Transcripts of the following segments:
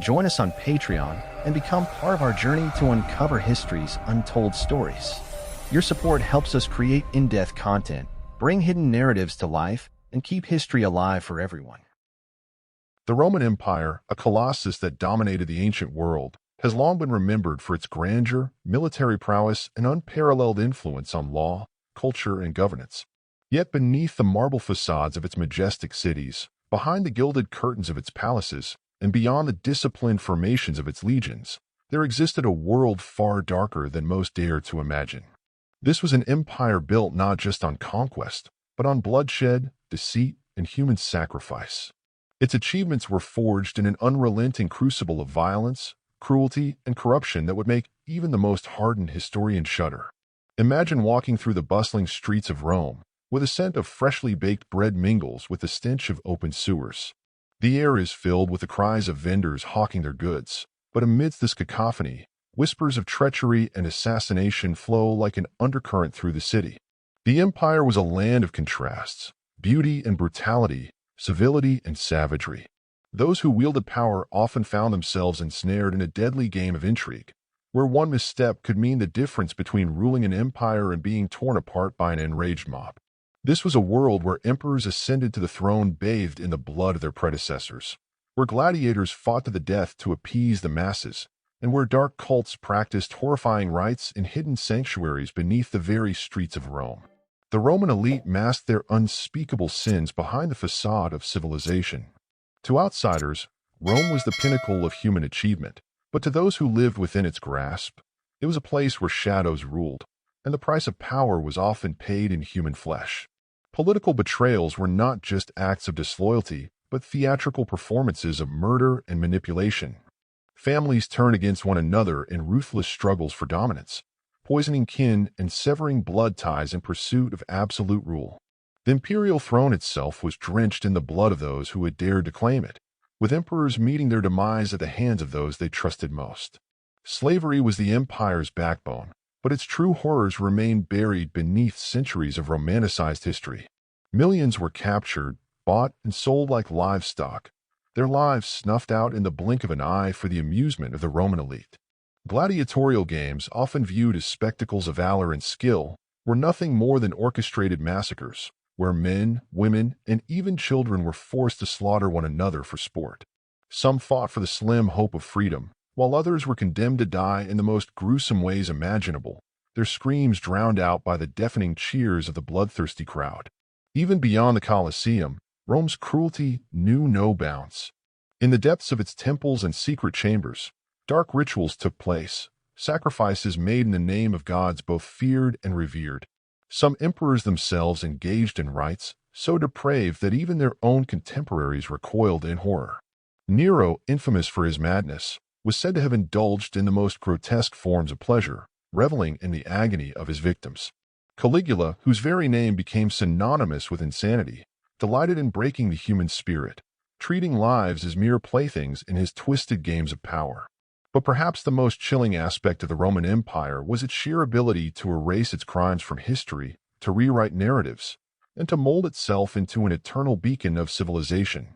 Join us on Patreon and become part of our journey to uncover history's untold stories. Your support helps us create in-depth content, bring hidden narratives to life, and keep history alive for everyone. The Roman Empire, a colossus that dominated the ancient world, has long been remembered for its grandeur, military prowess, and unparalleled influence on law, culture, and governance. Yet beneath the marble facades of its majestic cities, behind the gilded curtains of its palaces, and beyond the disciplined formations of its legions, there existed a world far darker than most dare to imagine. This was an empire built not just on conquest, but on bloodshed, deceit, and human sacrifice. Its achievements were forged in an unrelenting crucible of violence, cruelty, and corruption that would make even the most hardened historian shudder. Imagine walking through the bustling streets of Rome, where the scent of freshly baked bread mingles with the stench of open sewers. The air is filled with the cries of vendors hawking their goods, but amidst this cacophony, whispers of treachery and assassination flow like an undercurrent through the city. The empire was a land of contrasts, beauty and brutality, civility and savagery. Those who wielded power often found themselves ensnared in a deadly game of intrigue, where one misstep could mean the difference between ruling an empire and being torn apart by an enraged mob. This was a world where emperors ascended to the throne bathed in the blood of their predecessors, where gladiators fought to the death to appease the masses, and where dark cults practiced horrifying rites in hidden sanctuaries beneath the very streets of Rome. The Roman elite masked their unspeakable sins behind the facade of civilization. To outsiders, Rome was the pinnacle of human achievement, but to those who lived within its grasp, it was a place where shadows ruled, and the price of power was often paid in human flesh. Political betrayals were not just acts of disloyalty, but theatrical performances of murder and manipulation. Families turned against one another in ruthless struggles for dominance, poisoning kin and severing blood ties in pursuit of absolute rule. The imperial throne itself was drenched in the blood of those who had dared to claim it, with emperors meeting their demise at the hands of those they trusted most. Slavery was the empire's backbone, but its true horrors remained buried beneath centuries of romanticized history. Millions were captured, bought, and sold like livestock, their lives snuffed out in the blink of an eye for the amusement of the Roman elite. Gladiatorial games, often viewed as spectacles of valor and skill, were nothing more than orchestrated massacres, where men, women, and even children were forced to slaughter one another for sport. Some fought for the slim hope of freedom, while others were condemned to die in the most gruesome ways imaginable, their screams drowned out by the deafening cheers of the bloodthirsty crowd. Even beyond the Colosseum, Rome's cruelty knew no bounds. In the depths of its temples and secret chambers, dark rituals took place, sacrifices made in the name of gods both feared and revered. Some emperors themselves engaged in rites so depraved that even their own contemporaries recoiled in horror. Nero, infamous for his madness, was said to have indulged in the most grotesque forms of pleasure, reveling in the agony of his victims. Caligula, whose very name became synonymous with insanity, delighted in breaking the human spirit, treating lives as mere playthings in his twisted games of power. But perhaps the most chilling aspect of the Roman Empire was its sheer ability to erase its crimes from history, to rewrite narratives, and to mold itself into an eternal beacon of civilization.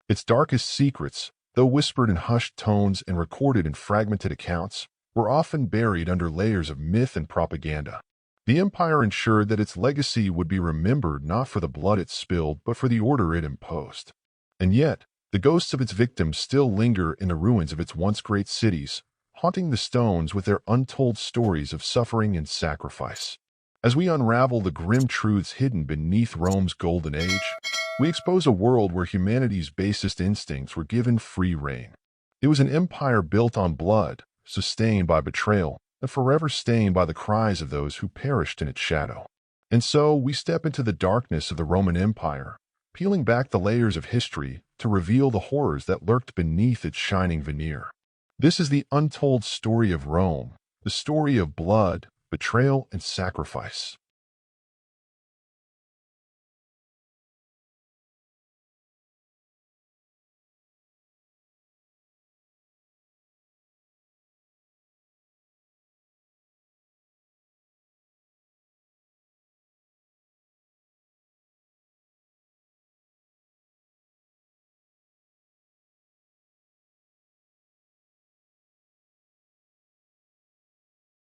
Its darkest secrets, though whispered in hushed tones and recorded in fragmented accounts, were often buried under layers of myth and propaganda. The empire ensured that its legacy would be remembered not for the blood it spilled, but for the order it imposed. And yet, the ghosts of its victims still linger in the ruins of its once great cities, haunting the stones with their untold stories of suffering and sacrifice. As we unravel the grim truths hidden beneath Rome's golden age, we expose a world where humanity's basest instincts were given free rein. It was an empire built on blood, sustained by betrayal, and forever stained by the cries of those who perished in its shadow. And so we step into the darkness of the Roman Empire, peeling back the layers of history to reveal the horrors that lurked beneath its shining veneer. This is the untold story of Rome, the story of blood, betrayal, and sacrifice.